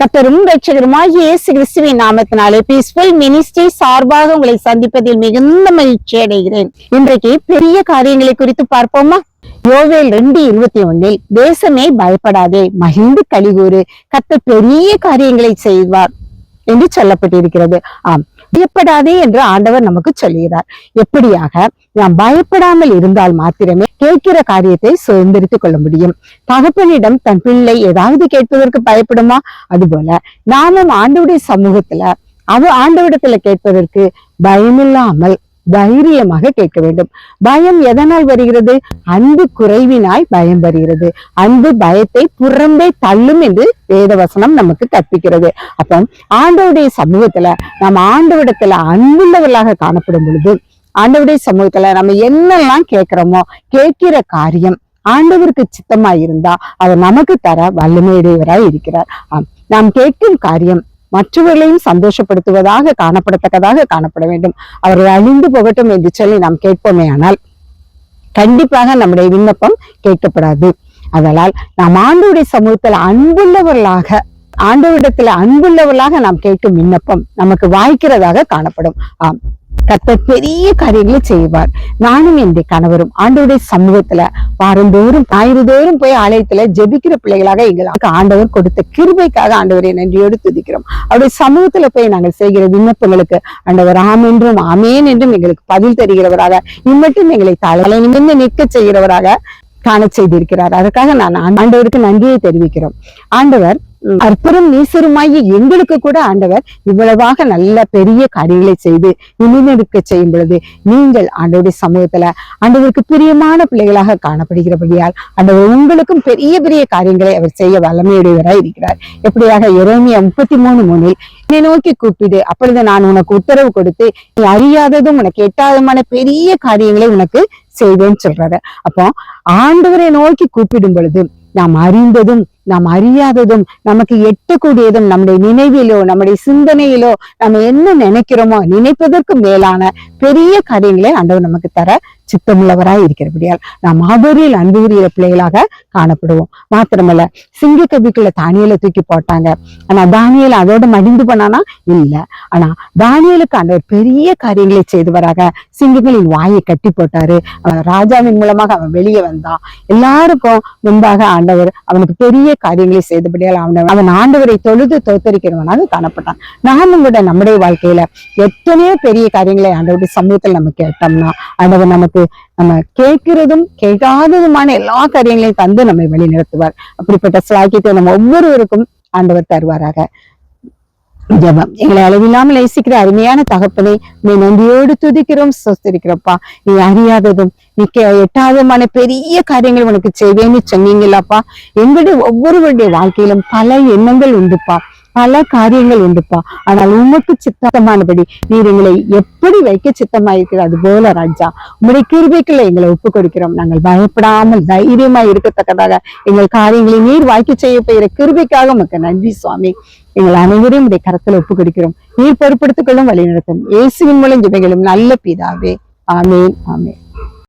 கர்த்தரும் இரட்சகருமாகிய இயேசு கிறிஸ்துவின் நாமத்தினாலே பீஸ்ஃபுல் மினிஸ்ட்ரி சார்பாக உங்களை சந்திப்பதில் மிகுந்த மகிழ்ச்சி அடைகிறேன். இன்றைக்கு பெரிய காரியங்களை குறித்து பார்ப்போமா? யோவேல் 2:21 தேசமே பயப்படாதே, மகிழ்ந்து களிகூறு, கர்த்தர் பெரிய காரியங்களை செய்வார் என்று சொல்லப்பட்டிருக்கிறது. ஆம், பயப்படாதே என்று ஆண்டவர் நமக்கு சொல்கிறார். எப்படியாக நாம் பயப்படாமல் இருந்தால் மாத்திரமே கேட்கிற காரியத்தை சுதந்திரித்துக் கொள்ள முடியும். தகப்பனிடம் தன் பிள்ளை ஏதாவது கேட்பதற்கு பயப்படுமா? அதுபோல நாமும் ஆண்டவருடைய சமூகத்துல ஆண்டவரிடத்துல கேட்பதற்கு பயமில்லாமல் தைரியமாக கேட்க வேண்டும். பயம் எதனால் வருகிறது? அன்பு குறைவினாய் பயம் வருகிறது. அன்பு பயத்தை புறம்பே தள்ளும் என்று வேதவசனம் நமக்கு கற்பிக்கிறது. அப்போ ஆண்டவருடைய சமூகத்துல நம்ம ஆண்டவரிடத்துல அன்புள்ளவர்களாக காணப்படும் பொழுது, ஆண்டவருடைய சமூகத்துல நம்ம என்னெல்லாம் கேட்கிறோமோ, கேட்கிற காரியம் ஆண்டவருக்கு சித்தமாய் இருந்தா அவர் நமக்கு தர வல்லமையுடையவராய் இருக்கிறார். நாம் கேட்கும் காரியம் மற்றவர்களையும் சந்தோஷப்படுத்துவதாக காணப்படத்தக்கதாக காணப்பட வேண்டும். அவர்கள் அழிந்து போகட்டும் என்று சொல்லி நாம் கேட்போமே ஆனால் கண்டிப்பாக நம்முடைய விண்ணப்பம் கேட்கப்படாது. அதனால் நாம் ஆண்டவருடைய சமூகத்துல அன்புள்ளவர்களாக நாம் கேட்கும் விண்ணப்பம் நமக்கு வாய்க்கிறதாக காணப்படும். கர்த்தர் பெரிய காரியங்களை செய்வார். நானும் என் கணவரும் ஆண்டவருடைய சமூகத்துல வாரந்தோறும் ஞாயிறுதோறும் போய் ஆலயத்துல ஜெபிக்கிற பிள்ளைகளாக எங்களுக்கு ஆண்டவர் கொடுத்த கிருபைக்காக ஆண்டவரை நன்றியோடு துதிக்கிறோம். அவருடைய சமூகத்துல போய் நாங்கள் செய்கிற விண்ணப்பங்களுக்கு ஆண்டவர் ஆம் என்றும் ஆமேன் என்றும் எங்களுக்கு பதில் தருகிறவராக, இம்மட்டும் எங்களை தலை நிமிர்ந்து நிற்க செய்கிறவராக காண செய்திருக்கிறார். அதற்காக நான் ஆண்டவருக்கு நன்றியை தெரிவிக்கிறோம். ஆண்டவர் அற்புதம் நீசருமாயி எங்களுக்கு கூட ஆண்டவர் இவ்வளவாக நல்ல பெரிய காரியங்களை செய்து நிலைநிற்க செய்யும் பொழுது, நீங்கள் ஆண்டவருடைய சமூகத்துல ஆண்டவருக்கு பிரியமான பிள்ளைகளாக காணப்படுகிறபடியால் ஆண்டவர் உங்களுக்கும் பெரிய பெரிய காரியங்களை அவர் செய்ய வல்லமையுடையவராய் இருக்கிறார். எப்படியாக எரேமியா 33:3 என்னை நோக்கி கூப்பிடு, அப்பொழுது நான் உனக்கு உத்தரவு கொடுத்து நீ அறியாததும் உனக்கு எட்டாததுமான பெரிய காரியங்களை உனக்கு செய்வேன்னு சொல்றாரு. அப்போ ஆண்டவரை நோக்கி கூப்பிடும் பொழுது நாம் அறிந்ததும் நாம் அறியாததும் நமக்கு எட்டக்கூடியதும் நம்முடைய நினைவிலோ நம்முடைய சிந்தனையிலோ நம்ம என்ன நினைக்கிறோமோ நினைப்பதற்கு மேலான பெரிய காரியங்களை ஆண்டவர் நமக்கு தர சித்தமுள்ளவராய் இருக்கிறபடியால் நாம் அவரில் அன்பு கூறிய பிள்ளைகளாக காணப்படுவோம். மாத்திரமல்ல, சிங்க கபிக்குள்ள தானியலை தூக்கி போட்டாங்க. ஆனா தானியல் அதோட மடிந்து போனானா? இல்ல. ஆனா தானியலுக்கு ஆண்டவர் பெரிய காரியங்களை செய்தவராக சிங்கங்களின் வாயை கட்டி போட்டாரு. ராஜாவின் மூலமாக அவன் வெளியே வந்தான். எல்லாருக்கும் முன்பாக ஆண்டவர் அவனுக்கு பெரிய காரியங்களை செய்தபடியால் அவன் ஆண்டவரை தொழுது தோத்தரிக்கிறவனாக காணப்பட்டான். நாமும் கூட நம்முடைய வாழ்க்கையில எத்தனையோ பெரிய காரியங்களை ஆண்டவருடைய சமூகத்தில் நம்ம கேட்டோம்னா ஆண்டவர் நம்ம கேட்கிறதும் கேட்காததுமான எல்லா காரியங்களையும் தந்து நம்மை வழி நடத்துவார். அப்படிப்பட்ட சாக்கியத்தை நம்ம ஒவ்வொருவருக்கும் ஆண்டவர் தருவாராக. ஜெபம். எங்களை அளவில்லாமல் நேசிக்கிற அருமையான தகப்பனை நீ நன்றியோடு துதிக்கிறோம், சொஸ்திருக்கிறப்பா. நீ அறியாததும் நீ எட்டாததுமான பெரிய காரியங்கள் உனக்கு செய்வேன்னு சொன்னீங்களாப்பா. எங்களுடைய ஒவ்வொருவருடைய வாழ்க்கையிலும் பல எண்ணங்கள் உண்டுப்பா, பல காரியங்கள் உண்டுப்பா. ஆனால் உமக்கு சித்தமானபடி நீர் எங்களை எப்படி வைக்க சித்தமாயிருக்கிற அது போல ராஜா, உங்களுடைய கிருபைக்குள்ள எங்களை ஒப்பு கொடுக்கிறோம். நாங்கள் பயப்படாமல் தைரியமா இருக்கத்தக்கதாக எங்கள் காரியங்களை நீர் வாய்க்க செய்ய போகிற கிருபைக்காக உமக்கு நன்றி சுவாமி. எங்கள் அனைவரையும் உடைய கரத்துல ஒப்பு கொடுக்கிறோம். நீர் பொறுப்படுத்திக் கொள்ளும், வழி நடத்தும். இயேசுவின் மூலம் ஜெபங்களும் நல்ல பிதாவே. ஆமேன், ஆமேன்.